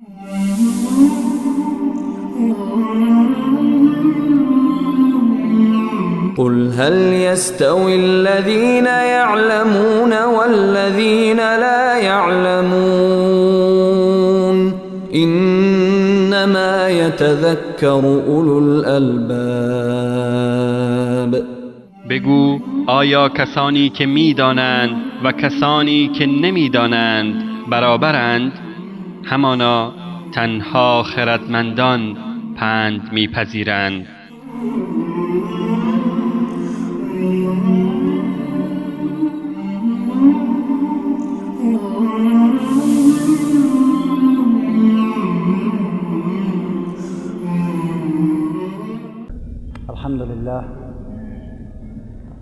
قل هل يستوي الذين يعلمون والذين لا يعلمون إنما يتذكر أولو الألباب. بگو آیا کسانی که می‌دانند و کسانی که نمی‌دانند برابرند؟ همانا تنها خردمندان پند می‌پذیرند.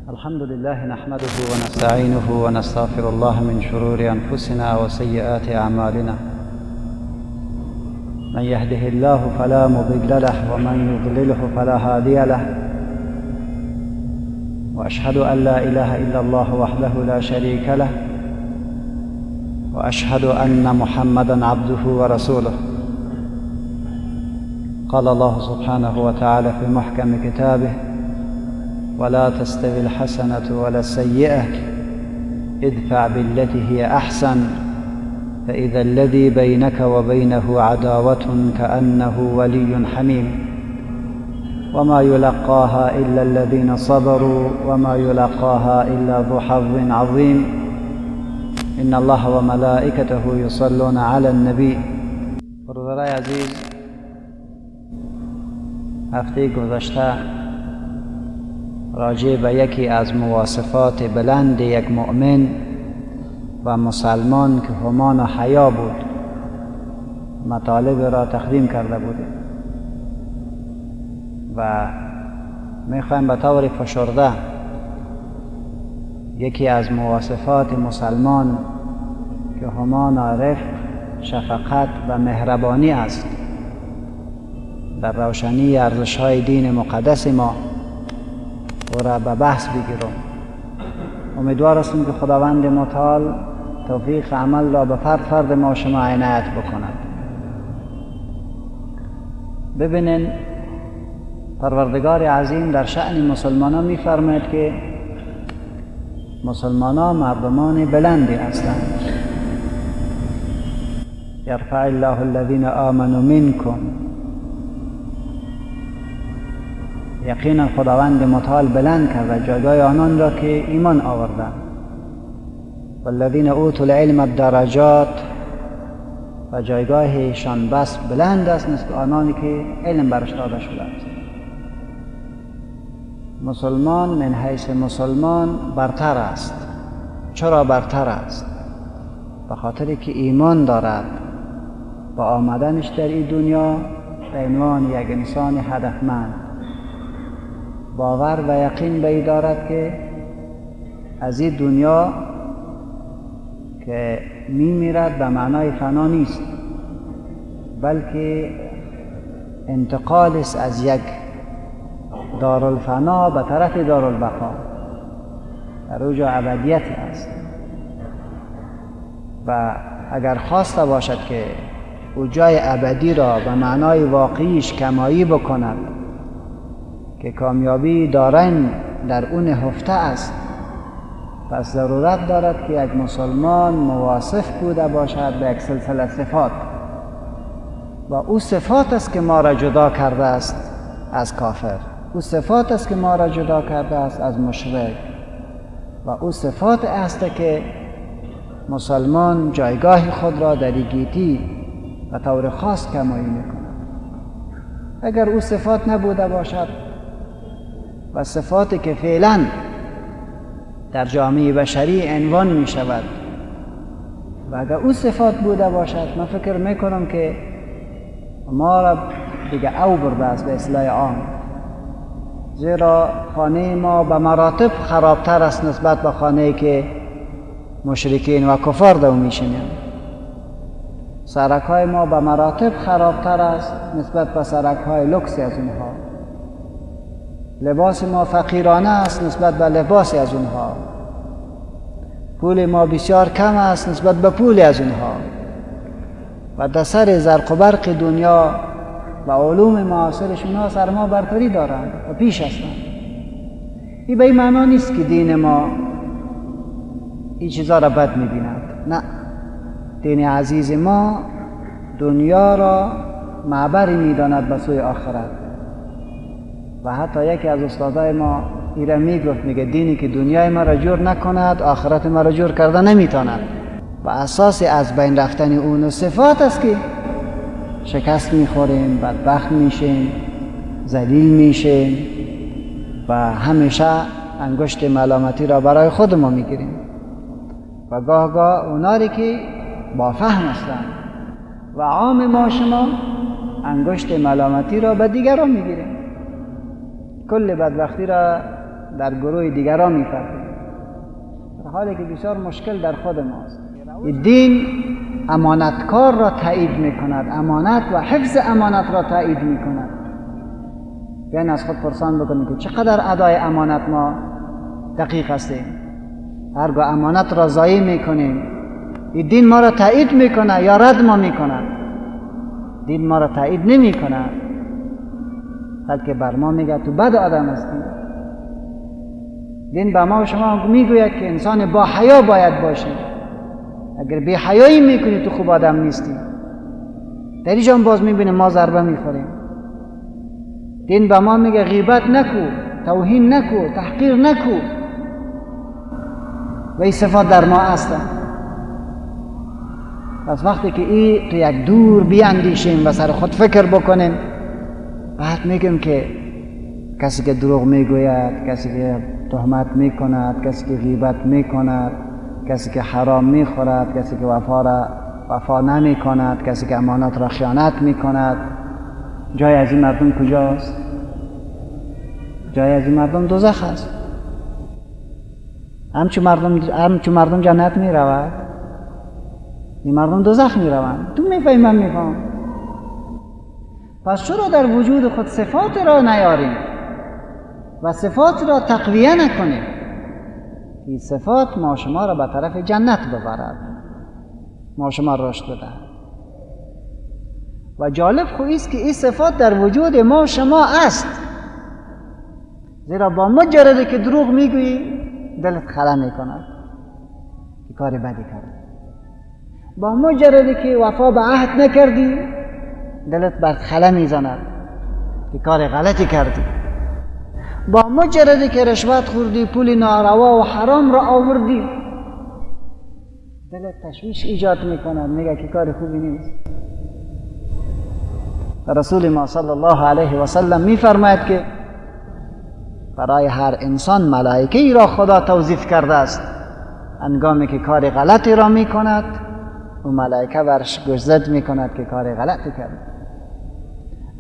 الحمد لله نحمده ونستعينه ونستغفر الله من شرور أنفسنا وسيئات أعمالنا. من يهده الله فلا مضل له ومن يضلله فلا هادي له. وأشهد أن لا إله إلا الله وحده لا شريك له وأشهد أن محمدا عبده ورسوله. قال الله سبحانه وتعالى في محكم كتابه: ولا تستوي الحسنة ولا السيئة ادفع بالتي هي أحسن فإذا الذي بينك وبينه عداوة كأنه ولي حميم وما يلقاها إلا الذين صبروا وما يلقاها إلا ذو حظ عظيم إن الله وملائكته يصلون على النبي. برادرای عزیز، هفته گذشته راجع به یکی از مواصفات بلند یک مؤمن و مسلمان که همان حیا بود مطالب را تقدیم کرده بودیم و میخوایم به طور فشرده یکی از مواصفات مسلمان که همان رفق، شفقت و مهربانی است در روشنی ارزش‌های دین مقدس ما او را به بحث بگیرم. امیدوار هستم که خداوند متعال توفیق عمل را به فرد ما شما عنایت بکند. ببینین، پروردگار عظیم در شأن مسلمانان می‌فرماید که مسلمانان مردمان بلندی هستند. یرفع الله الذین آمنوا منکم. یقینا خداوند متعال بلند کرده جایگاه آنان را که ایمان آوردند. والذین اوتوا العلم الدرجات، و جایگاهشان بس بلند است نسبت آنانی که علم برش داده شده است. مسلمان من حیث مسلمان برتر است. چرا برتر است؟ به خاطر که ایمان دارد. با آمدنش در این دنیا به عنوان یک انسان هدفمند باور و یقین به این دارد که از این دنیا که میمیرد به معنای فنا نیست، بلکه انتقال است از یک دارالفنا به طرف دارالبقا، در اوجا ابدیت است. و اگر خواسته باشد که او جای ابدی را به معنای واقعیش کمایی بکند که کامیابی دارن در اون هفته است، پس ضرورت دارد که یک مسلمان مواصف بوده باشد به یک سلسله صفات، و او صفات است که ما را جدا کرده است از کافر، او صفات است که ما را جدا کرده است از مشرک، و او صفات است که مسلمان جایگاه خود را در گیتی و طور خاص کمایی میکند. اگر او صفات نبوده باشد و صفاتی که فعلا در جامعه بشری عنوان می شود و اگر او صفات بوده باشد، من فکر میکنم که ما را دیگه او برده است به اصطلاح عام، زیرا خانه ما به مراتب خرابتر است نسبت به خانه‌ای که مشرکین و کفار در اون میشینند. سرک‌های ما به مراتب خرابتر است نسبت به سرک‌های لکسی از اونها. لباس ما فقیرانه است نسبت به لباسی از اونها. پول ما بسیار کم است نسبت به پول از اونها. و در سر زرق و برق دنیا و علوم معاصرشون ها سر ما برتری دارند و پیش هستند. این به این معنا نیست که دین ما این چیزا را بد می‌بیند. نه، دین عزیز ما دنیا را معبری می‌داند به سوی آخرت. و حتی یکی از استادای ما ایره میگفت، میگه دینی که دنیای ما را جور نکند آخرت ما را جور کرده نمیتواند. و اساس از بین رفتن اون صفات است که شکست میخوریم، بدبخت میشیم، ذلیل میشیم و همیشه انگشت ملامتی را برای خود ما میگیریم. و گاه گاه اونایی که با فهم هستند و عام ما شما انگشت ملامتی را به دیگران میگیریم، کل بدبختی را در گروه دیگران می‌پروریم، در حالی که بسیار مشکل در خود ماست. دین امانتکار را تایید می‌کند، امانت و حفظ امانت را تایید می‌کند. بیاین از خود پرسان بکنیم که چقدر ادای امانت ما دقیق هستیم. هرگاه امانت را ضایع می‌کنیم، این دین ما را تایید می‌کند یا رد ما می‌کند؟ دین ما را تایید نمی‌کند، بلکه بر ما میگه تو بد آدم هستی. دین به ما و شما میگوید که انسان با حیا باید باشی. اگر بی حیایی میکنی تو خوب آدم نیستی. در اینجا باز میبینیم ما ضربه میخوریم. دین به ما میگه غیبت نکو، توهین نکو، تحقیر نکو. و این صفات در ما هستن. پس وقتی که این تو یک دور بیاندیشیم و سر خود فکر بکنیم، بعد میگم که کسی که دروغ میگوید، کسی که تهمت میکند، کسی که غیبت میکند، کسی که حرام میخورد، کسی که وفا نمیکند، کسی که امانت را خیانت میکند، جای از این مردم کجاست؟ جای از این مردم دوزخ است. همچون مردم جنت میرود، این مردم دوزخ میروند. تو میفهمی من میفهم. پس چرا در وجود خود صفات را نیاریم و صفات را تقویه نکنیم؟ این صفات ما شما را به طرف جنت ببرد، ما شما رشد بدهد. و جالب خو است که این صفات در وجود ما شما است، زیرا با مجرد که دروغ میگویی دلت خلا میکند که کار بدی کردی، با مجرد که وفا به عهد نکردی دلت بر خلا میزند که کار غلطی کردی، با مجرد که رشوت خوردی، پول ناروا و حرام را آوردی، دلت تشویش ایجاد میکند، میگه که کار خوبی نیست. رسول ما صلی الله علیه و سلم میفرماید که برای هر انسان ملائکه‌ای را خدا توظیف کرده است، هنگامی که کار غلطی را میکند و ملائکه برش گوشزد میکند که کار غلطی کرد.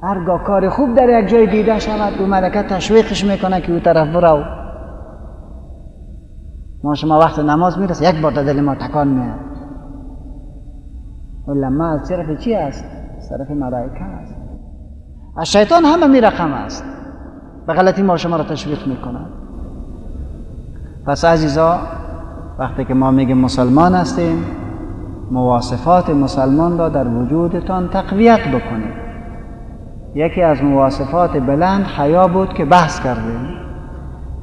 هرگاه کار خوب در یک جای دیده شود و ملائکه تشویقش میکنه که او طرف برو. ما شما وقت نماز میرسه یک بار در دل ما تکان میاد، ولی ما از طرف چی است؟ از طرف ملائکه است. از شیطان همه میرقم است، به غلطی ما شما را تشویق میکنه. پس عزیزا، وقتی که ما میگیم مسلمان هستیم، مواصفات مسلمان را در وجودتان تقویت بکنید. یکی از مواصفات بلند حیا بود که بحث کردیم.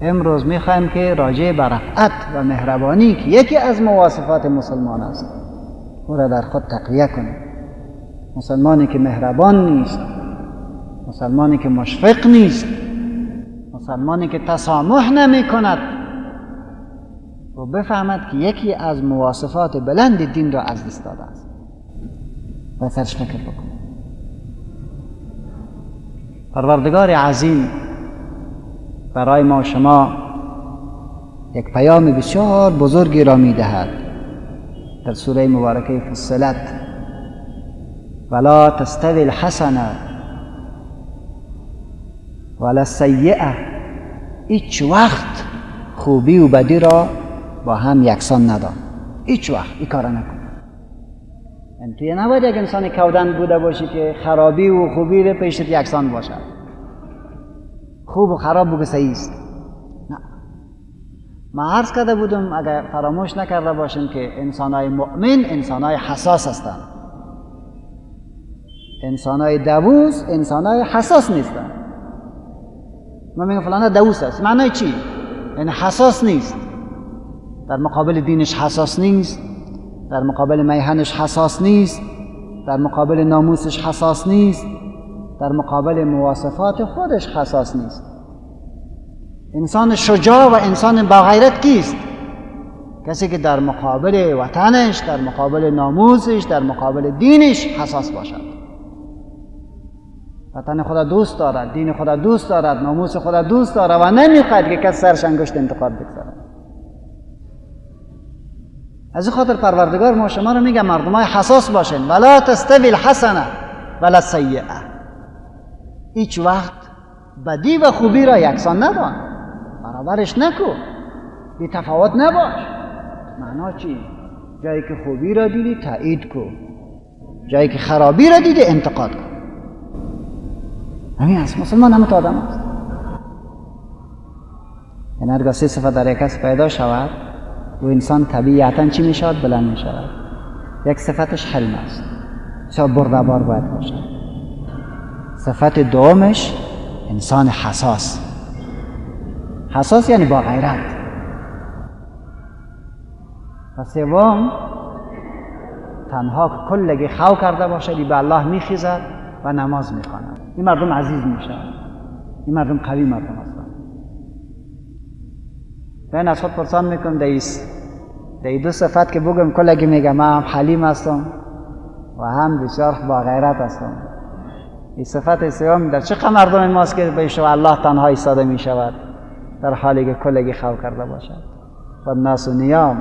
امروز میخوایم که راجع به رفعت و مهربانی که یکی از مواصفات مسلمان است او را در خود تقویه کنید. مسلمانی که مهربان نیست، مسلمانی که مشفق نیست، مسلمانی که تسامح نمی کند و بفهمد که یکی از مواصفات بلند دین را از دست داده است و سرش فکر بکنید. پروردگار عظیم برای ما شما یک پیام بسیار بزرگی را می دهد در سوره مبارکه فصلت: ولا تستوی الحسنه ولا السیئه. هیچ وقت خوبی و بدی را با هم یکسان ندان. هیچ وقت این کار نکن. یعنی توی نباید یک انسان کودن بوده باشی که خرابی و خوبی را پیشت یکسان باشد. خوب و خراب بگو صحیح است. نه. ما عرض کرده بودم اگر فراموش نکرده باشیم که انسانای مؤمن انسانای حساس هستند. انسانای دووس انسانای حساس نیستن. ما میگم فلان دووس است، معنای چی؟ یعنی حساس نیست، در مقابل دینش حساس نیست، در مقابل میهنش حساس نیست، در مقابل ناموسش حساس نیست، در مقابل مواصفات خودش حساس نیست. انسان شجاع و انسان با غیرت کیست؟ کسی که در مقابل وطنش، در مقابل ناموسش، در مقابل دینش حساس باشد. وطن خدا دوست دارد، دین خدا دوست دارد، ناموس خدا دوست دارد و نمیخواهد که کسی سرش انگشت انتقاد بگذارد. از این خاطر پروردگار ما شما رو میگه مردمای حساس باشین. ولا تستوی الحسنه ولا السیئه. هیچ وقت بدی و خوبی را یکسان ندان، برابرش نکن، بی تفاوت نباش. معنا چی؟ جایی که خوبی را دیدی تایید کن، جایی که خرابی را دیدی انتقاد کن. همین است. مسلمان هم آدم است. یعنی هرگاه سه صفت در یک کس پیدا شود و انسان طبیعتا چی می شود؟ بلند می شود. یک صفتش حلم است، بسیار بردبار باید باشد. صفت دومش انسان حساس. حساس یعنی با غیرت. و سوم تنها کلگی خو کرده باشد، به الله می خیزد و نماز می خواند. این مردم عزیز می شود، این مردم قوی مردم هستند. من از خود پرسان میکنم در دو صفت که بگم کلگی میگم من هم حلیم هستم و هم بسیار با غیرت هستم. این صفت سوم در چه مردم ماست که به شما الله تنها ایستاده می شود در حالی که کلگی خو کرده باشد. و الناس نیام،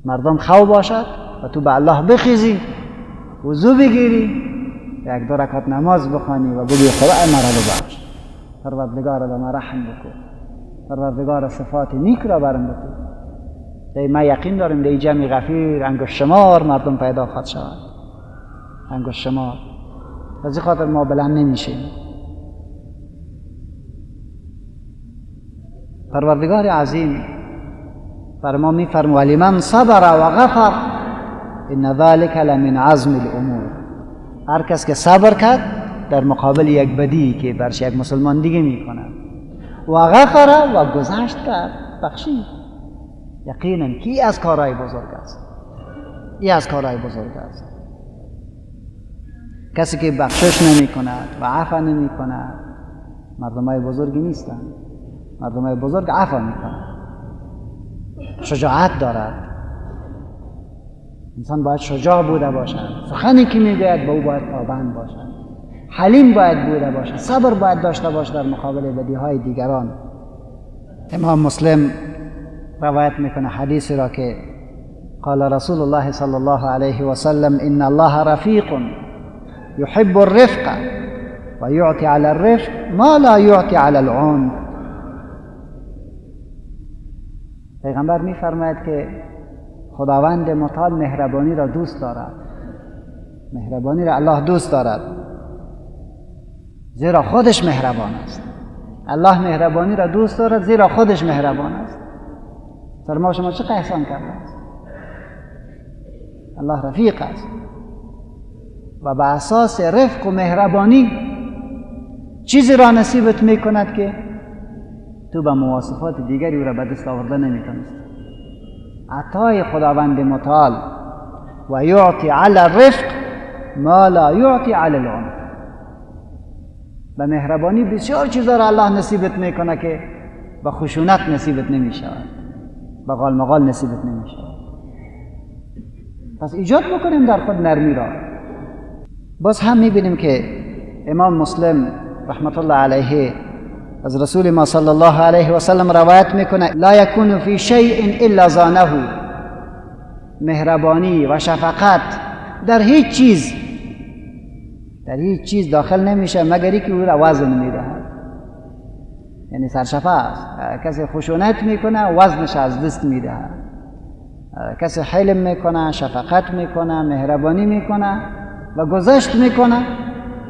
مردم خو باشد و تو به الله بخیزی، وضو بگیری، یک دو رکعت نماز بخوانی و بگی خدا مرا ببخش، پروردگار به ما رحم بکن، پروردگار صفات نیک را برم بکن. در ما یقین داریم در جمع غفیر انگشت شمار مردم پیدا خواهد شود، انگشت شمار. از این خاطر ما بلند نمیشیم. پروردگار عظیم بر ما میفرماید ولمن صبر و غفر ان ذلک لمن عزم الامور. هر کس که صبر کرد در مقابل یک بدی که برش یک مسلمان دیگه میکنه و غفر و گذشت کرد، بخشید، یقینا کی از کارهای بزرگ است. این از کارهای بزرگ است. کسی که بخشش نمی کند و عفو نمی کند مردمای بزرگی نیستند. مردمای بزرگ عفو می کند، شجاعت دارد. انسان باید شجاع بوده باشد، سخنی که میگوید به او باید پابند باشد، حلیم باید بوده باشد، صبر باید داشته باشد در مقابل بدیهای دیگران. امام مسلم روایت میکنه حدیثی را که قال رسول الله صلی الله علیه و سلم ان الله رفیق يحب الرفق و یعطی علی الرفق ما لا یعطی علی العنف. پیغمبر میفرماید که خداوند متعال مهربانی را دوست دارد. مهربانی را الله دوست دارد زیرا خودش مهربان است. الله مهربانی را دوست دارد زیرا خودش مهربان است. سر ما شما چه احسان کرده است؟ الله رفیق است و به اساس رفق و مهربانی چیزی را نصیبت میکند که تو به مواصفات دیگری او را به دست آورده نمیتونست. عطای خداوند متعال و یعطی علی الرفق ما لا یعطی علی العنف. به مهربانی بسیار چیزا را الله نصیبت میکنه که به خشونت نصیبت نمیشود، به قال مقال نصیبت نمیشود. پس ایجاد بکنیم در خود نرمی را. باز هم میبینیم که امام مسلم رحمت الله علیه از رسول ما صلی الله علیه و سلم روایت میکنه لا یکون فی شیء الا زانه. مهربانی و شفقت در هیچ چیز داخل نمیشه مگر که او را وزن میدهد. یعنی سرشفه است. کسی خشونت میکنه وزنش از دست میدهد. کسی حلم میکنه، شفقت میکنه، مهربانی میکنه و گذشت میکنه،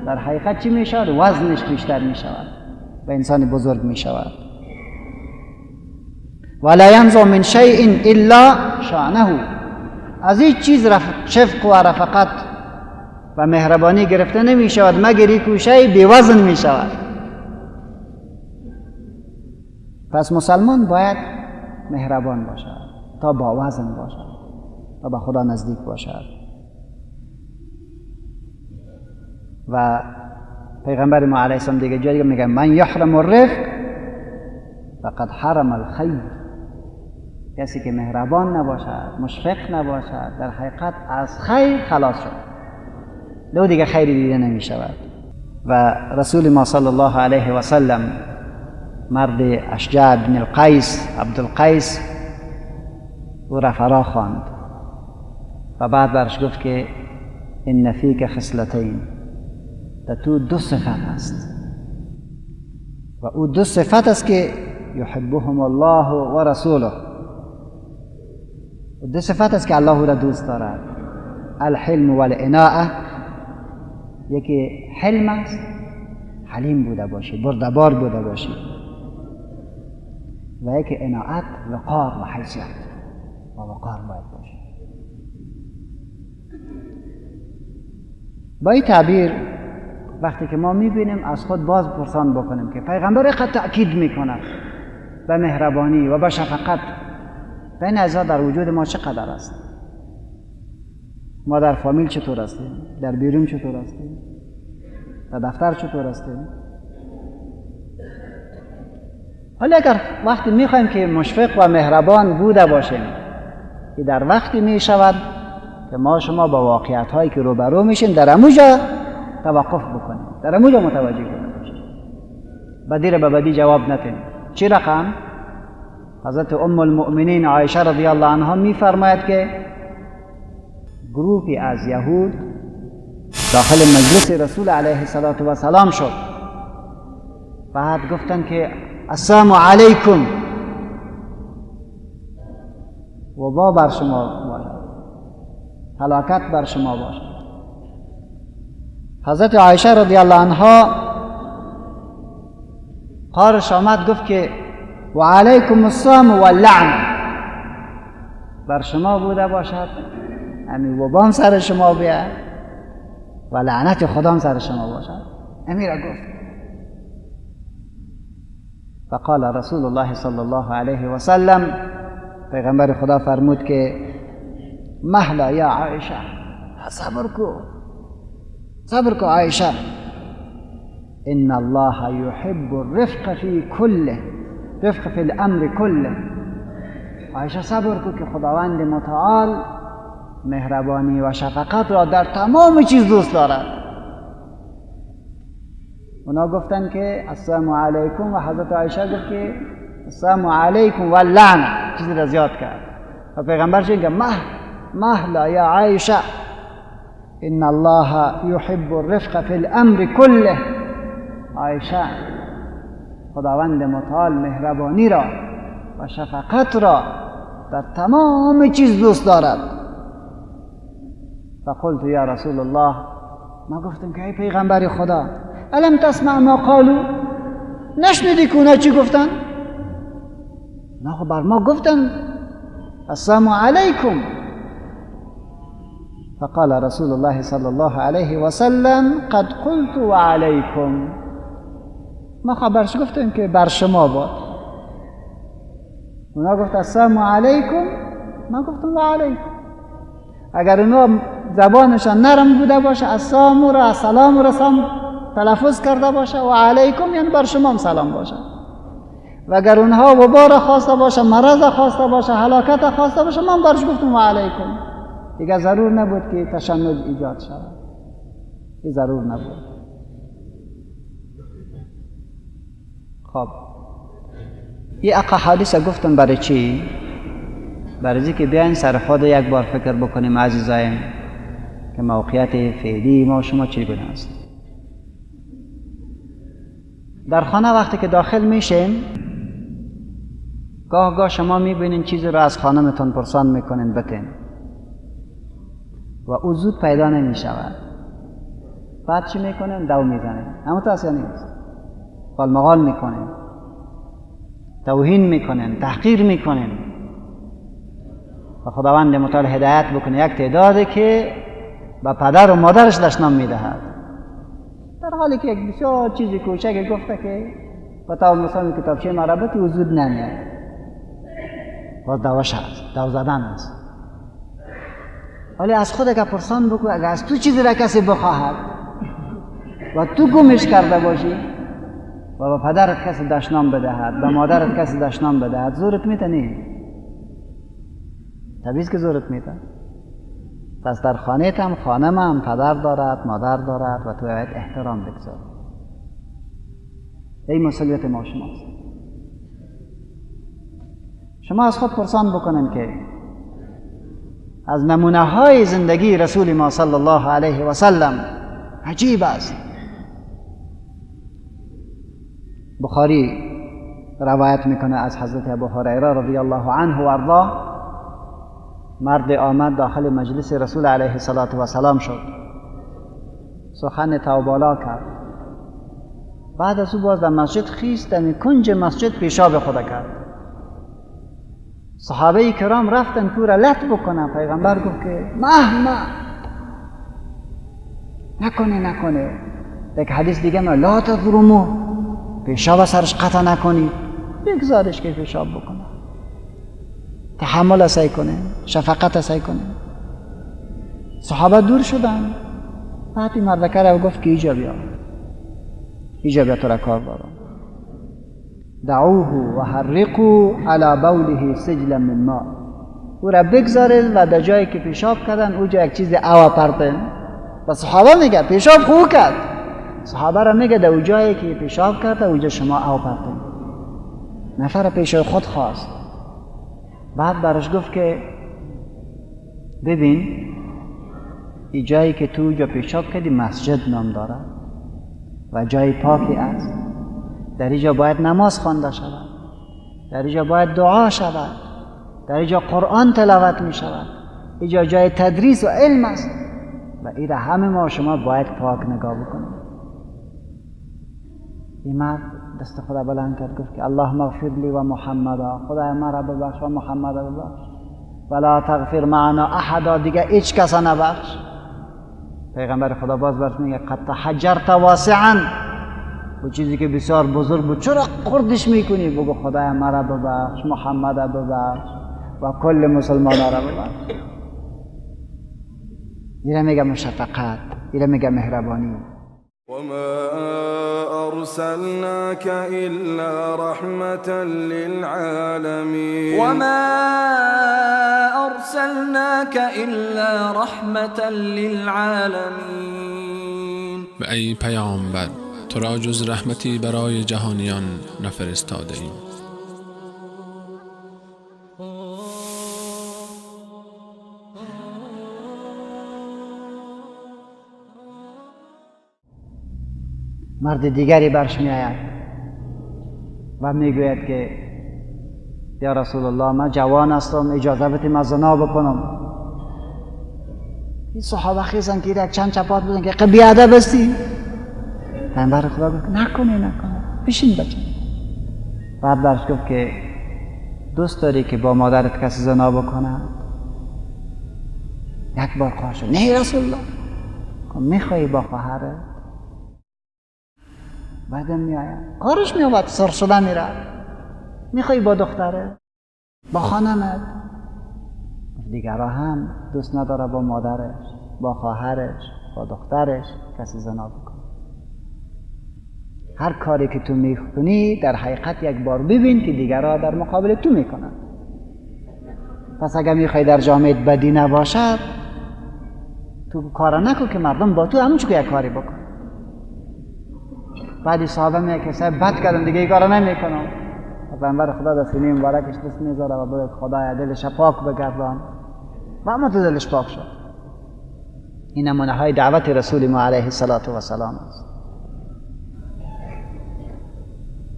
در حقیقت چی میشود؟ وزنش بیشتر میشود و انسان بزرگ میشود. ولا ینزع من شیء الا شأنه. از هیچ چیز شفق و رفقت و مهربانی گرفته نمی شود مگر یک گوشه بی وزن می شود. پس مسلمان باید مهربان باشد تا با وزن باشد تا به خدا نزدیک باشد. و پیغمبر ما علیه السلام دیگه جایی میگه من یحرم الرفق فقد حرم الخیر. کسی که مهربان نباشد، مشفق نباشد، در حقیقت از خیر خلاص شد، دو دیگه خیری دیده نمی شود. و رسول ما صلی الله علیه و سلم مرد اشجع بن القیس عبدالقیس او را فرا خواند و بعد برش گفت که ان فیک خصلتین، در تو دو صفت است و او دو صفت است که یحبهم الله و رسوله. دو صفت است که الله او را دوست دارد، الحلم والعناء، یکی حلم است، حلیم بوده باشی، بردبار بوده باشی، و یکی عناعت، وقار و حیثیت و وقار باید باشی. با این تعبیر وقتی که ما میبینیم از خود باز پرسان بکنیم که پیغمبر قد تأکید میکنه به مهربانی و به شفقت، به این اجزا در وجود ما چقدر است؟ ما در فامیل چطور هستیم؟ در بیرون چطور هستیم؟ در دفتر چطور هستیم؟ حالا اگر وقتی میخوایم که مشفق و مهربان بوده باشیم، که در وقتی میشود که ما شما با واقعیت هایی که روبرو میشین در اموجا توقف بکنیم، در اموجا متوجه باشیم، بدی را به بدی جواب ندیم. چی رقم؟ حضرت ام المؤمنین عایشه رضی الله عنها میفرماید که گروهی از یهود داخل مجلس رسول علیه السلام شد، بعد گفتن که السلام علیکم، وبا بر شما باشد، هلاکت بر شما باشد. حضرت عایشه رضی الله عنها قارش آمد گفت که و علیکم السلام و اللعن، بر شما بوده باشد امی وبام سر شما بیاد و لعنت خدام سر شما باشد. امی را گفت. فقال رسول الله صلی الله علیه و سلم، پیغمبر خدا فرمود که مهلا یا عایشه، صبر کو عایشه، ان الله يحب الرفق فی کله، رفق فی الامر کله. عایشه صبر کو که خداوند متعال مهربانی و شفقت را در تمام چیز دوست دارد. اونا گفتن که السلام علیکم و حضرت عایشه گفت که السلام علیکم و لعنه، چیزی را زیاد کرد. و پیغمبر چه مهلا یا عایشه ان الله يحب الرفق فی الامر کله. عایشه خداوند متعال مهربانی را و شفقت را در تمام چیز دوست دارد. فقلت یا رسول الله، ما گفتم که ای پیغمبر خدا، الم تسمع ما قالو، نشنیدی که اونا چی گفتن؟ نه بر ما گفتن السلام علیکم. فقال رسول الله صلی الله علیه و سلم قد قلت و علیکم، ما خبرش گفتیم که بر شما باد. اونا گفت السلام علیکم، ما گفتم و علیکم. اگر اونا زبانشان نرم بوده باشه السلام را سلام را تلفظ کرده باشه و علیکم یعنی بر شما هم سلام باشه، و اگر اونها وبا را خواسته باشه، مرض خواسته باشه، هلاکت خواسته باشه، من برش گفتم و علیکم. دیگه ضرور نبود که تشنج ایجاد شود، این ضرور نبود. خب این احادیث گفتم برای چی؟ برای که بیاین سر خود یک بار فکر بکنیم عزیزایم که موقعیت فعلی ما شما چگونه است. در خانه وقتی که داخل میشیم گاه شما میبینین چیزی رو از خانمتون پرسان میکنین بتین و او زود پیدا نمیشود. بعد چی میکنین؟ دو میزنین. اما تو اصلا نیست، قالمقال میکنین، توهین میکنین، تحقیر میکنین. و خداوند متعال هدایت بکنه یک تعدادی که و پدر و مادرش دشنام میدهد، در حالی که یک بسیار چیزی کوچک گفته که بطور مثال کتابچه مربوطی وجود نمیاد، باز دوش هست، دو زدن است. ولی از خود که پرسان بکو، اگر از تو چیزی را کسی بخواهد و تو گمش کرده باشی و با پدرت کسی دشنام بدهد، با مادرت کسی دشنام بدهد، زورت میته نی؟ طبیعیست که زورت میته. پس در خانه هم خانم هم پدر دارد، مادر دارد و تو باید احترام بگذار. این مسئولیت ما شماست. شما از خود پرسان بکنین که از نمونه های زندگی رسول ما صلی الله علیه و سلم عجیب است. بخاری روایت میکنه از حضرت ابو هریره رضی الله عنه و ارضاه، مرد آمد داخل مجلس رسول علیه السلام شد، سخن توبالا کرد. بعد از او باز در مسجد خیست، در کنج مسجد پیشاب خدا کرد. صحابه کرام رفتن تو را لط بکنن. پیغمبر گفت که نکنه. یک حدیث دیگه ما لا تظلمو، پیشاب سرش قطع نکنید، بگذارش که پیشاب بکنه، تحمل اسای کنه، شفقت اسای کنه. صحابه دور شدن. بعد مردکه را گفت که ایجا بیا تو را کار دارم. دعوه و حرقوا علی بوله سجلا من ماء، او را بگذارید و در جایی که پیشاب کردن اونجا یک چیز آوا پرتن. و صحابه میگه پیشاب خوب کرد، صحابه را میگه در اون جایی که پیشاب کرده اونجا شما آوا پرتن. نفر پیش خود خواست. بعد برش گفت که ببین این جایی که تو اونجا پیشاب کردی مسجد نام داره و جای پاکی است، در اینجا باید نماز خوانده شود، در اینجا باید دعا شود، در اینجا قرآن تلاوت می شود، اینجا جای تدریس و علم است و این را همه ما شما باید پاک نگاه بکنیم. این مرد دست خدا بلند کرد گفت که اللهم اغفر لی و محمدا، خدای ما را ببخش و محمد را ببخش، ولا تغفر معنا احدا، دیگه هیچ کس نبخش. پیغمبر خدا باز برش میگه قد تحجرت واسعا، و چیزی که بسیار بزرگ بود چرا خردش میکنی؟ بگو خدای ما را ببخش، محمد را ببخش و کل مسلمان را ببخش. این میگه مشفقت، این میگه مهربانی. وما أرسلناك إلا رحمة للعالمين و ای پیامبر، تو را جز رحمتی برای جهانیان نفرستاده ایم. مرد دیگری برش می آید و می گوید که یا رسول الله من جوان هستم، اجازه بدید من زنا بکنم. این صحابه خیزن که یک چند چپات بودن که بیادب هستی. پیامبر خدا گفت نکنه بشین بچه. بعد برش گفت که دوست داری که با مادرت کسی زنا بکنه؟ یک بار خواهد شد نه رسول الله. میخوایی با خواهرت؟ بعدم میآید کارش میآمد، سر شده میره. میخوایی با دختره؟ با خانمت؟ دیگرها هم دوست نداره با مادرش، با خواهرش، با دخترش کسی زنا بکنه. هر کاری که تو میکنی در حقیقت یک بار ببین که دیگرها در مقابل تو میکنن. پس اگر میخوای در جامعه بدی نباشد، تو کارا نکن که مردم با تو همونچه که یک کاری بکن. بعدی صحابه میگه که صاحب بد کردم دیگه این کارا نمیکنم. پیامبر خدا در سینه مبارکش دست میذاره و بگه خدایا دلش پاک بگردان و اما تو دلش پاک شد. این نمونه های دعوت رسول ما علیه السلام است.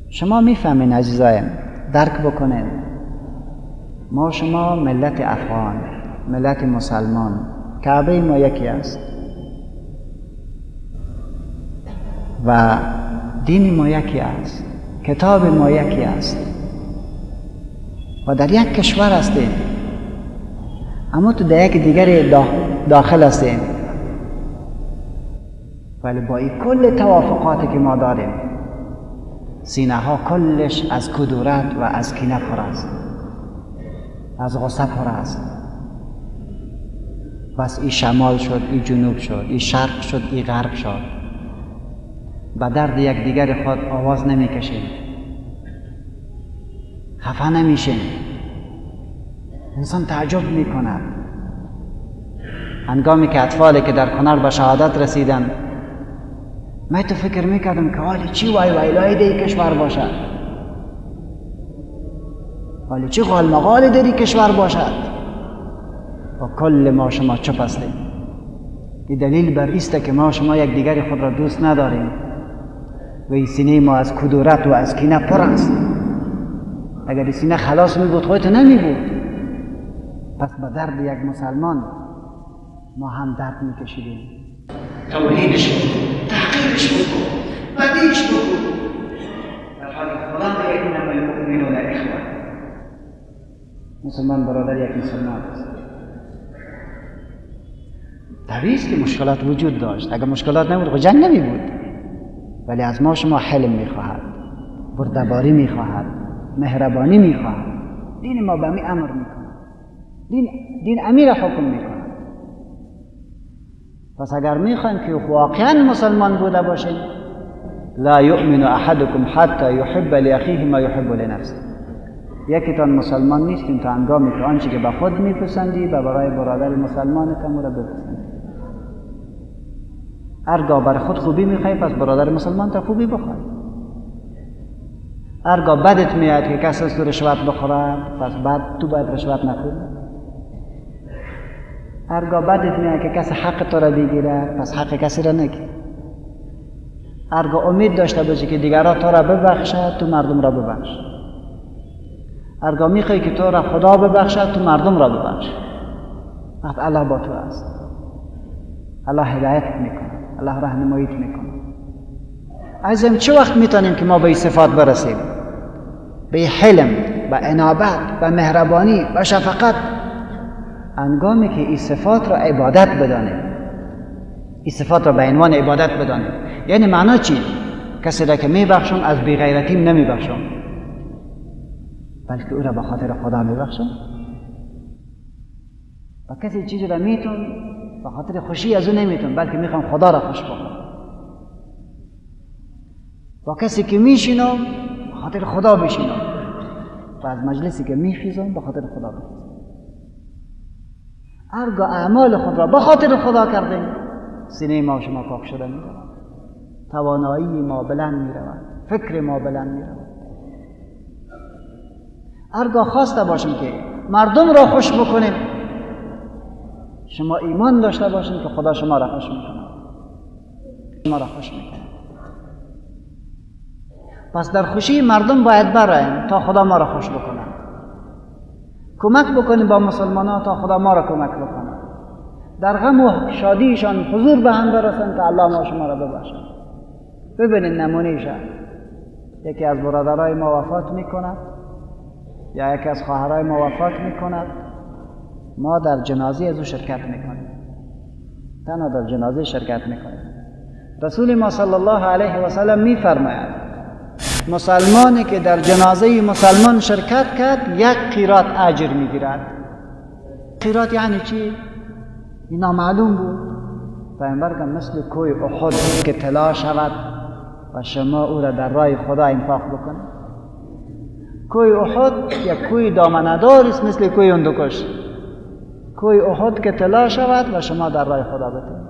شما میفهمین عزیزایم، درک بکنین، ما شما ملت افغان، ملت مسلمان، کعبه ما یکی است و دین ما یکی است، کتاب ما یکی است و در یک کشور هستیم، اما تو در یک دیگر داخل هستیم. ولی با این کل توافقاتی که ما داریم، سینه ها کلش از کدورت و از کینه پر است، از غصه پر است. بس این شمال شد، این جنوب شد، این شرق شد، این غرب شد. به درد یک دیگر خود آواز نمی کشیم، خفه نمیشیم. انسان تعجب می کند هنگامی که اطفالی که در کنر به شهادت رسیدن، من تو فکر میکردم که حالی چی وای وایلای دی کشور باشد، حالی چی غال مغال داری کشور باشد، و کل ما شما چپ هستیم. این دلیل بر ایسته که ما شما یک دیگری خود را دوست نداریم و این سینه ما از کدورت و از کینه پر است. اگر این سینه خلاص می بود خودت نمی بود. پس به درد یک مسلمان ما هم درد می کشیدیم. توحیدش بود، تحقیقش بود، بدیش بود. در حالی که خدا میگه انما المؤمنون اخوه. مسلمان برادر یک مسلمان است. طبیعی است که مشکلات وجود داشت. اگر مشکلات نبود خود جنگ نمی بود. ولی از ما شما حلم می خواهد، بردباری می خواهد، مهربانی می خواهد. دین ما به می امر می کند. دین امیر حکم می کند. پس اگر می خواهیم که واقعا مسلمان بوده باشیم، لا یؤمن احدکم حتی یحب لاخیه ما یحب لنفسه. یکیتان مسلمان نیستیم تا هنگامی که آنچه که به خود میپسندی به برای برادر مسلمانت هم را بپسندی. هرگاه برای خود خوبی میخوای پس برادر مسلمان تا خوبی بخوای. هرگاه بدت میاد که کسی از تو رشوت بخورد پس تو باید رشوت نخوری. هرگاه بدت میاد که کسی حق تو را بگیره پس حق کسی را نگیر. هرگاه امید داشته باشی که دیگران تو را ببخشد تو مردم را ببخش. هرگاه میخوای که تو را خدا ببخشد تو مردم را ببخش. وقت الله با تو است. الله هدایت میکنه، الله راهنماییت میکنه. عزیزم چه وقت میتونیم که ما به این صفات برسیم؟ به حلم، به انابت، به مهربانی، به شفقت. هنگامی که این صفات را عبادت بدانیم، این صفات را به عنوان عبادت بدانیم. یعنی معنا چی؟ کسی را که میبخشم از بیغیرتیم نمیبخشم، بلکه او را به خاطر خدا میبخشم. و کسی چیزی را میتون به خاطر خوشی از او نمیتون، بلکه میخوام خدا را خوش بکنم. و کسی که میشینم به خاطر خدا بشینم و از مجلسی که میخیزم به خاطر خدا بخیزم. هرگاه اعمال خود را به خاطر خدا کردیم سینه ما شما پاک شده میرود، توانایی ما بلند میرود، فکر ما بلند میرود. هرگاه خواسته باشیم که مردم را خوش بکنیم، شما ایمان داشته باشید که خدا شما را خوش میکنه، شما را خوش میکنه. پس در خوشی مردم باید براییم تا خدا ما را خوش بکنه. کمک بکنیم با مسلمانان تا خدا ما را کمک بکنه. در غم و شادیشان حضور به هم برسن تا الله ما شما را ببخشه. ببینید نمونه‌اش، یکی از برادرای ما وفات میکند یا یکی از خواهرای ما وفات میکند، ما در جنازه از او شرکت میکنیم، تنها در جنازه شرکت میکنیم. رسول ما صلی الله علیه و سلم میفرماید مسلمانی که در جنازه مسلمان شرکت کرد 1 قیرات اجر میگیرد. قیرات یعنی چی؟ اینا معلوم بود. پیامبر گفت مثل کوه احد که طلا شود و شما او را در راه خدا انفاق بکنید. کوه احد یک کوه دامنه‌دار است مثل کوه هندوکش. کوه احد که طلا شود و شما در راه خدا بتید.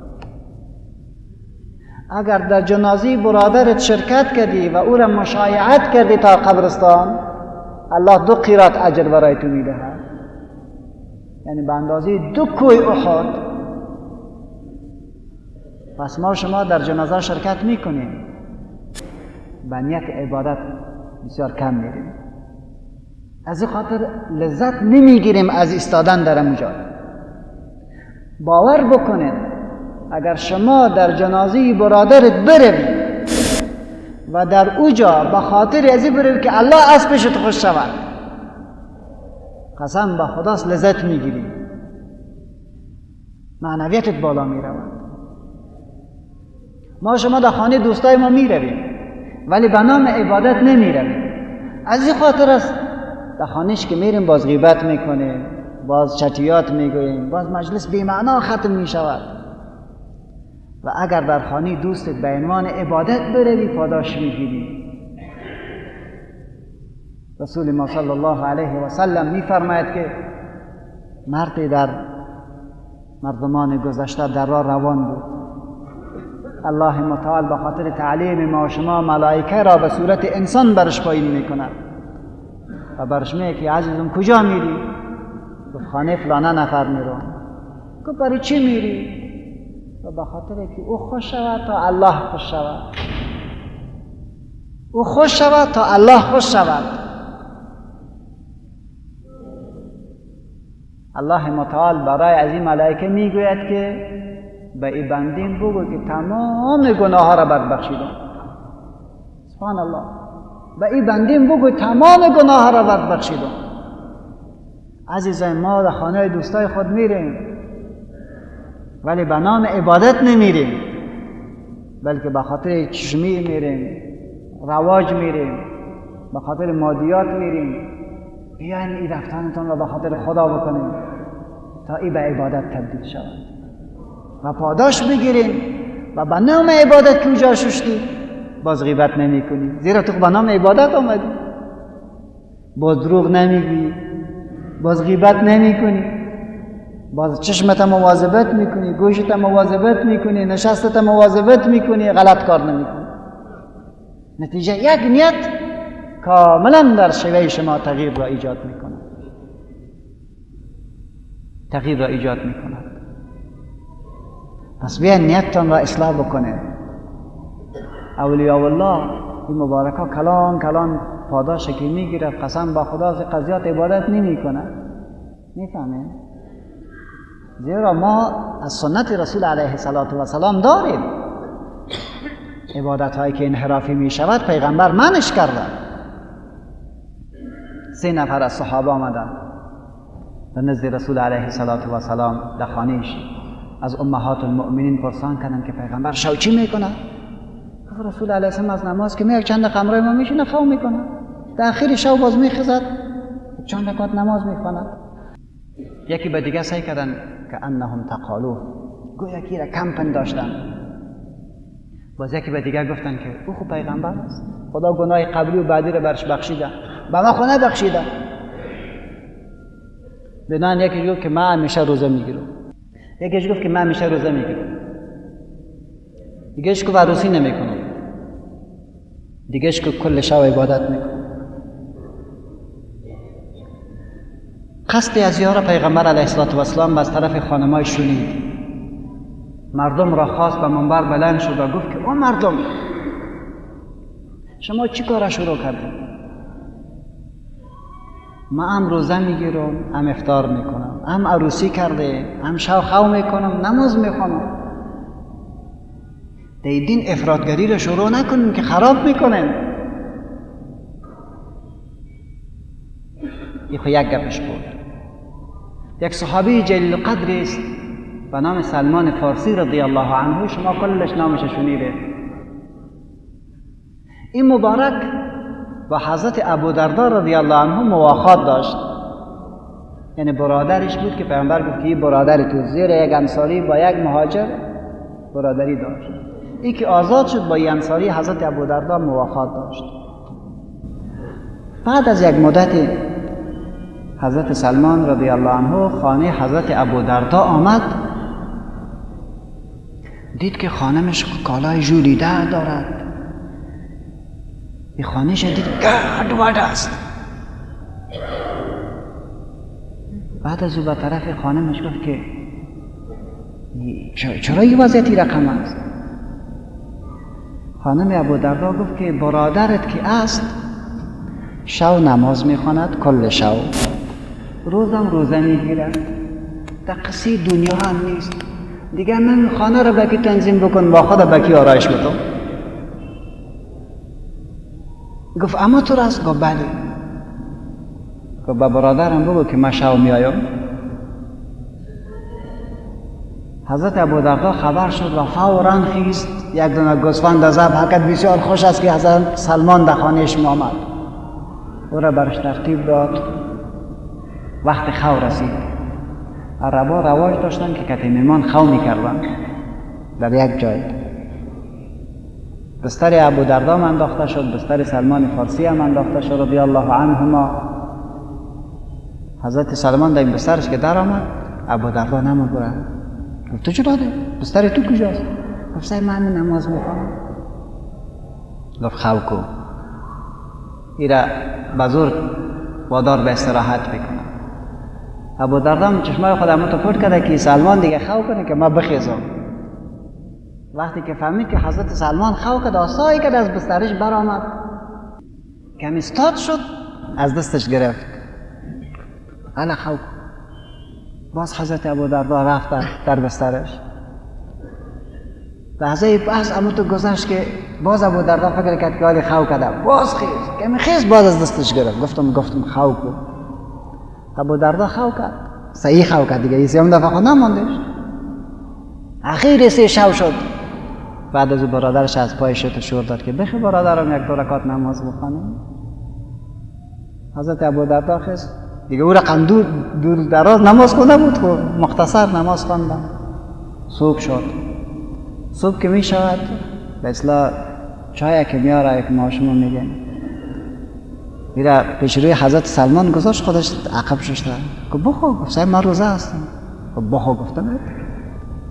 اگر در جنازه برادرت شرکت کردی و او را مشایعت کردی تا قبرستان، الله 2 قیرات اجر برای تو میدهد. یعنی به اندازه 2 کوه احد. پس ما شما در جنازه شرکت میکنیم، به نیت عبادت بسیار کم میریم. از این خاطر لذت نمیگیریم از ایستادن در اونجا. باور بکنید اگر شما در جنازه برادرت بروید و در اوجا به خاطر ازی بروید که الله اسبشت خوش شود، قسم به خداست لذت میگیری، معنویتت بالا میرود. ما شما در خانه دوستای ما میرویم ولی به نام عبادت نمیرویم. از این خاطر است در خانهش که میریم باز غیبت میکنیم، باز چتیات میگوییم، باز مجلس بی معنا ختم میشود. و اگر در خانه دوستت به عنوان عبادت بروی پاداش میگیری. رسول ما صلی الله علیه و سلم میفرماید که مردی در مردمان گذشته در راه روان بود. الله متعال به خاطر تعلیم ما و شما ملائکه را به صورت انسان برش پایین میکند و برش میگه که عزیزم کجا میری؟ گفت خانه فلانه نفر میرم. گفت برای چی میری؟ و به خاطر که او خوش شود تا الله خوش شود. او خوش شود تا الله خوش شود. الله متعال برای از این ملائکه میگوید که به این بندیم بگو که تمام گناه ها را بخشیدم. سبحان الله. به این بندیم بگو تمام گناه ها را بخشیدم. عزیزان ما در خانه دوستای خود میریم ولی به نام عبادت نمیریم، بلکه به خاطر چشمی میریم، رواج میریم، به خاطر مادیات میریم. بیاین این رفتنتون را به خاطر خدا بکنیم تا این به عبادت تبدیل شود و پاداش بگیریم. و به نام عبادت که اونجا ششتی باز غیبت نمی کنی، زیرا تو به نام عبادت آمدی. باز دروغ نمیگی، باز غیبت نمی کنی، باز چشمت مواظبت میکنی، گوشت مواظبت میکنی، نشستت مواظبت میکنی، غلط کار نمیکنی. نتیجه یک نیت کاملا در شیوه شما تغییر را ایجاد میکند. تغییر را ایجاد میکند. پس بیاین نیتتان را اصلاح بکنید. اولیاء الله این مبارکا کلان کلان پاداشی که میگیرد قسم با خدا از قضیات عبادت نمیکند. میفهمید؟ زیرا ما از سنت رسول علیه السلام داریم. عبادت هایی که انحرافی می شود پیغمبر منش کرده. 3 نفر از صحابه آمدن به نزد رسول علیه السلام در خانه‌اش. از امهات المؤمنین پرسان کردن که پیغمبر شو چی میکنه؟ گفت رسول علیه السلام از نماز که میاد چند قمره ما میشینه خواب میکنه، در آخر شب باز میخزد چند رکعت نماز میخواند. یکی به دیگه سعی کردن که انهم تقالو، گویا کی را کم پنداشتن. باز یکی به دیگه گفتن که او خود پیغمبر است، خدا گناه قبلی و بعدی را برش بخشیده، به ما خود نبخشیده. بنان یکی گفت که من همیشه روزه میگیرم، یکیش گفت که من همیشه روزه میگیرم، دیگهش گفت عروسی نمیکنم، دیگهش گفت کل شب عبادت میکنم. قصد از یارا پیغمبر علیه السلام از طرف خانمای شنید. مردم را خواست به منبر بلند شد و گفت که او مردم شما چی کار شروع کردید؟ ما هم روزه میگیرم، هم افطار میکنم، هم عروسی کرده، هم شو خو میکنم، نماز میخونم. در دین افراطگری را شروع نکنیم که خراب میکنیم. یک گپش بود. یک صحابی جلیل القدر است به نام سلمان فارسی رضی الله عنه، شما کلش نامش شنیده. این مبارک با حضرت ابودردا رضی الله عنه مواخات داشت، یعنی برادرش بود که پیامبر گفت که این برادر تو، زیر یک انصاری با یک مهاجر برادری داشت. این که آزاد شد با این انصاری حضرت ابودردا مواخات داشت. بعد از یک مدت حضرت سلمان رضی الله عنه خانه حضرت ابودردا آمد، دید که خانمش کالای ژولیده دارد. این خانهش دید گرد است. بعد از او به طرف خانمش گفت که چرا این وضعیتی رقم است؟ خانم ابودردا گفت که برادرت که است شو نماز میخواند کل شو، روزم روزه میگیرد، دقیقی دنیا هم نیست دیگه. من خانه را بکی تنظیم بکن، با خدا بکی آرایش بکن. گفت اما تو راست؟ گفت بله. گفت با برادرم بگو که من شو میایم. حضرت ابودردا خبر شد و فوراً خیست، یک دونه گوسفند ذبح کرد. بسیار خوش است که حضرت سلمان در خانهش آمد، او را برش ترتیب داد. وقت خو رسید، عربا رواج داشتن که کتی میمان خو میکردن در یک جای. بستر ابودردا انداخته شد، بستر سلمان فارسی هم انداخته شد رضی الله عنهما. حضرت سلمان در این بسترش که در آمد، ابودردا نمیگوره. گفت تو چرا ده؟ بستر تو کجاست؟ گفت من نماز میخوام. گفت خو کو، ایره بزرگ وادار به استراحت بکنم. ابودردا چشمای خودم تو پرت کرده که سلمان دیگه خو کنه که ما بخیزم. وقتی که فهمید که حضرت سلمان خو کرد، آسایی کرد، از بسترش برآمد، کمی استاد شد، از دستش گرفت. الا خو. باز حضرت ابودردا رفت در بسترش. لحظه پس اما تو گذشت که باز ابودردا فکر کرد که حالی خو کرده، باز خیز، کمی خیز، باز از دستش گرفت. گفتم خو کن. ابودردا خو کرد، صحیح خو کرد دیگه، سیام دفعه خود نماندش. اخیر سه شو شد. بعد از برادرش از پای شد و شور داد که بخی برادرم یک دو رکعت نماز بخوانیم. حضرت ابودردا خیز دیگه، او رقم دور دراز نماز خونده بود، خب مختصر نماز خواندم. صبح شد. صبح که می شود به اصلاح چای که میاره یک ما شما میگن میره پیش روی حضرت سلمان گذاشت، خودش عقب ششته که بخو. گفت من روزه هستم. بخو. گفتم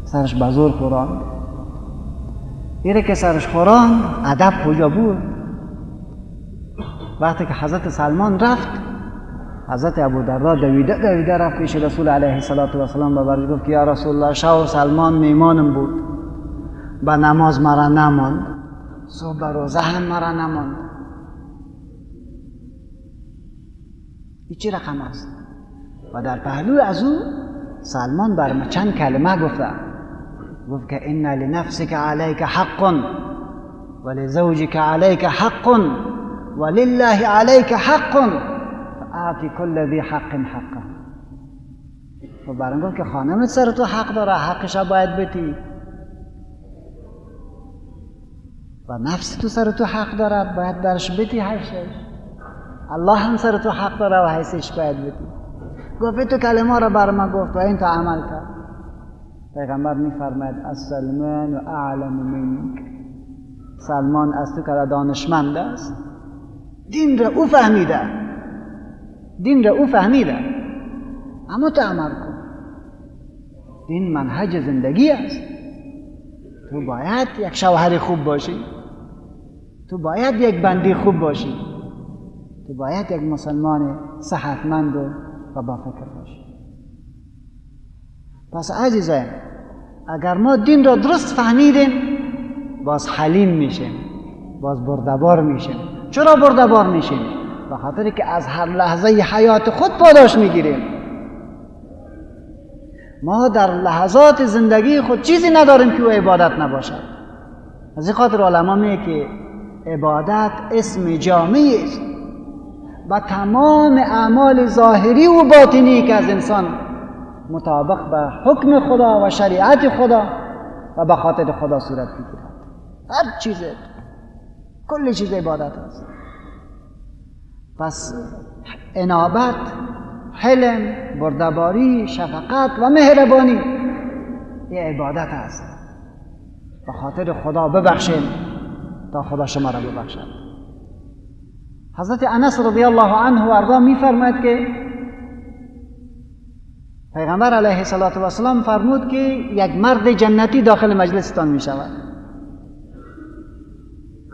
سرش بزور خوراند. ایره که سرش خوراند، ادب کجا بود؟ وقتی که حضرت سلمان رفت، حضرت ابودردا دویده رفت پیش رسول علیه السلام و برش گفت که یا رسول الله، شاه سلمان میمانم بود، با نماز مرا نماند، صبح به روزه هم مرا نماند. این چی رقم است؟ و در پهلو از او سلمان بر چند کلمه گفت که ان لنفسک علیک حق ولزوجک علیک حق ولله علیک حق فاعطی کل ذی حق حقه. و برام گفت که خانمت سر تو حق داره، حقش باید بدی. و نفس تو سر تو حق دارد، باید درش بدی حیثش. الله هم سر تو حق داره و حیثش باید بدی. گفت تو کلمه را بر ما گفت و این تو عمل کرد. پیغمبر میفرماید السلمان و اعلم منک، سلمان از تو که دانشمند است، دین را او فهمیده، اما تو عمل کن. دین منهج زندگی است. تو باید یک شوهر خوب باشی، تو باید یک بندی خوب باشی، تو باید یک مسلمان صحتمند و با فکر باشی. پس عزیزان، اگر ما دین را درست فهمیدیم، باز حلیم میشیم، باز بردبار میشیم. چرا بردبار میشیم؟ به خاطر که از هر لحظه حیات خود پاداش میگیریم. ما در لحظات زندگی خود چیزی نداریم که او عبادت نباشد. از این خاطر علما میگه که عبادت اسم جامعی است و تمام اعمال ظاهری و باطنی که از انسان مطابق به حکم خدا و شریعت خدا و به خاطر خدا صورت میگیرد. هر چیز، کل چیز عبادت است. پس انابت، حلم، بردباری، شفقت و مهربانی یه عبادت است. به خاطر خدا ببخشید تا خدا شما را ببخشد. حضرت انس رضی الله عنه و ارضاه میفرماید که پیغمبر علیه السلام فرمود که یک مرد جنتی داخل مجلستان می شود.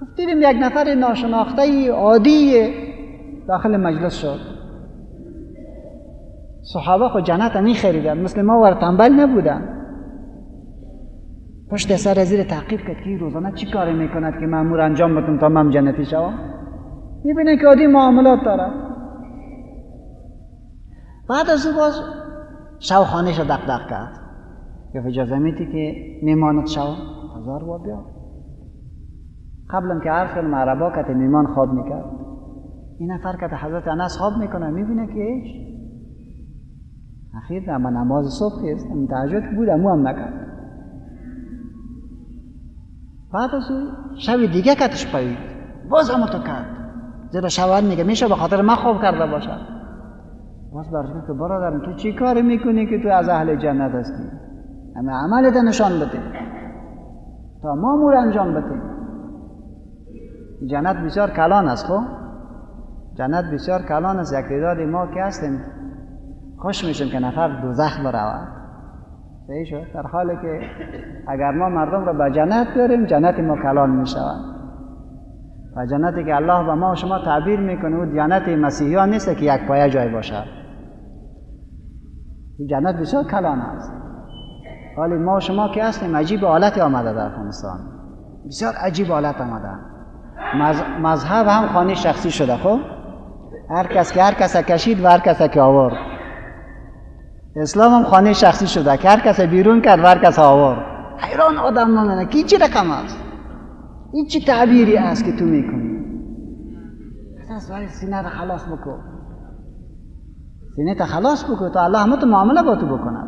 گفتیم یک نفر ناشناخته عادی داخل مجلس شد. صحابه خود جنت می خریدن، مثل ما ور تنبل نبودن. پشت سر زیر تعقیب کرد که روزانه چی کاری میکند که مأمور انجام بدم تا من جنتی شوم. میبینه که عادی معاملات داره. بعد از او باز شوخانهش رو دق کرد. گفت اجازه میدی که میمانت شو؟ 1000 با بیا. قبلا که عرض کردم عربا که میمان خواب میکرد. این نفر که حضرت انس خواب میکنه میبینه که ایش اخیر اما نماز صبح است، تهجد بود، امو هم نکرد. بعد از اون شب دیگه کتش پایید، باز هم تو کرد. زیرا شوهر میگه میشه به خاطر من خوب کرده باشد. باز برش که برادرم تو چی کاری میکنی که تو از اهل جنت هستی؟ همه عملت نشان بده تا ما امور انجام بدیم. جنت بسیار کلان است. خب جنت بسیار کلان است. یک تعداد ما که هستیم خوش میشیم که نفر دوزخ برود. صحیح شد؟ در حالی که اگر ما مردم را به جنت بیاریم، جنت ما کلان میشود. و جنتی که الله به ما و شما تعبیر میکنه او جنت مسیحیان نیست که یک پایه جای باشد. جنت بسیار کلان است. ولی ما و شما که هستیم عجیب حالتی آمده در افغانستان. بسیار عجیب حالت آمده. مذهب هم خانه شخصی شده. خب هر کس کشید و هر کس که آورد. اسلام هم خانه شخصی شده که هر کس بیرون کرد و هر کس آورد. حیران آدم نمونه که چی رقم است؟ این چی تعبیری است که تو میکنی؟ اساس ولی سینه را خلاص بکن. سینه تا خلاص بکن تا الله همه تو معامله با تو بکنه.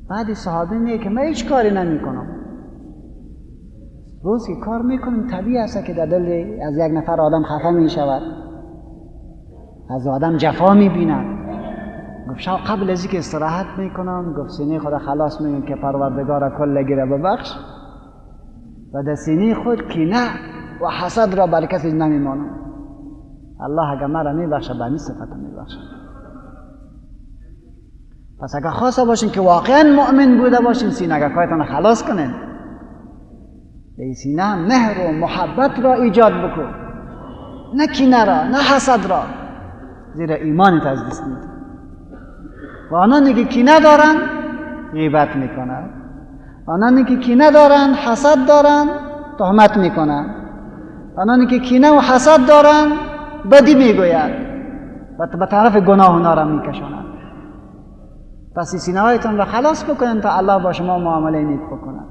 بعد صحابه میگه که من هیچ کاری نمی کنم. روز که کار میکنم طبیعی است که در دل از یک نفر آدم خفه می شود، از آدم جفا می بیند. گفت شب قبل از اینکه استراحت میکنم گفت سینه خدا خلاص میگم که پروردگار کل گیره ببخش و در سینه خود کینه و حسد را بر کسی نمیمانم. الله اگر مرا میبخشه به همین صفت میبخشه. پس اگر خواسته باشین که واقعا مؤمن بوده باشین، سینه کایتان خلاص کنین. به سینه مهر و محبت را ایجاد بکن، نه کینه را، نه حسد را، زیرا ایمانت از دست میده. و آنانی که کینه دارن غیبت میکنن، آنانی که کینه دارن حسد دارن تهمت میکنن، آنانی که کینه و حسد دارن بدی میگوید و به طرف گناه اونا را میکشانند. پس سینه هایتان را خلاص بکنن تا الله با شما معامله نیک بکند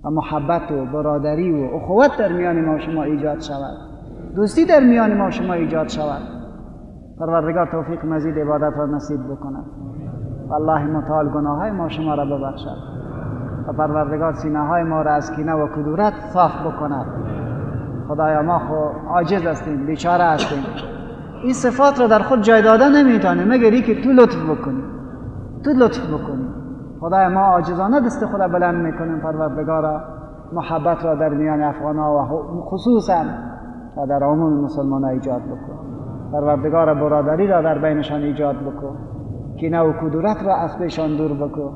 و محبت و برادری و اخوت در میان ما و شما ایجاد شود، دوستی در میان ما و شما ایجاد شود. پروردگار توفیق مزید عبادت را نصیب بکند و الله متعال گناه های ما و شما را ببخشد و پروردگار سینه های ما را از کینه و کدورت صاف بکند. خدایا ما خو عاجز هستیم، بیچاره هستیم، این صفات را در خود جای داده نمیتونیم مگر اینکه تو لطف بکنی، تو لطف بکنی. خدای ما عاجزانه دست خود بلند میکنیم. پروردگارا محبت را در میان افغان‌ها و خصوصا و در عموم مسلمان‌ها ایجاد بکن. پروردگارا برادری را در بینشان ایجاد بکن، کینه و کدورت را از پیشان دور بکن.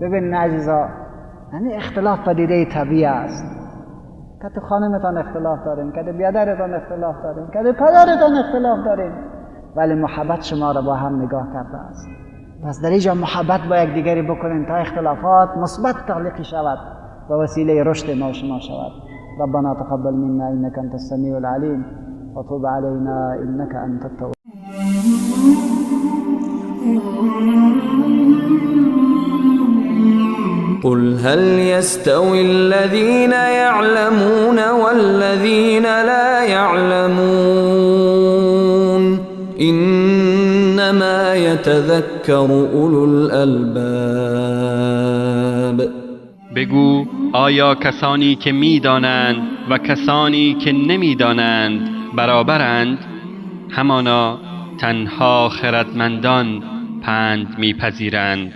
ببین عزیزا، یعنی اختلاف پدیده طبیعی است. که تو خانمتان اختلاف داریم، که تو بیادرتان اختلاف داریم، که تو پدرتان اختلاف داریم، ولی محبت شما را با هم نگاه کرده است. پس در اینجا محبت با یک دیگری بکنیم تا اختلافات مثبت تخلیق شود و وسیله رشد ما شما شود. ربنا تقبل منا انك انت السميع العليم وتب علينا انك انت التواب. قل هل يستوي الذين يعلمون والذين لا يعلمون إنما يتذكر أولو الألباب. بگو آیا کسانی که می‌دانند و کسانی که نمی‌دانند برابرند؟ همانا تنها خردمندان پند می‌پذیرند.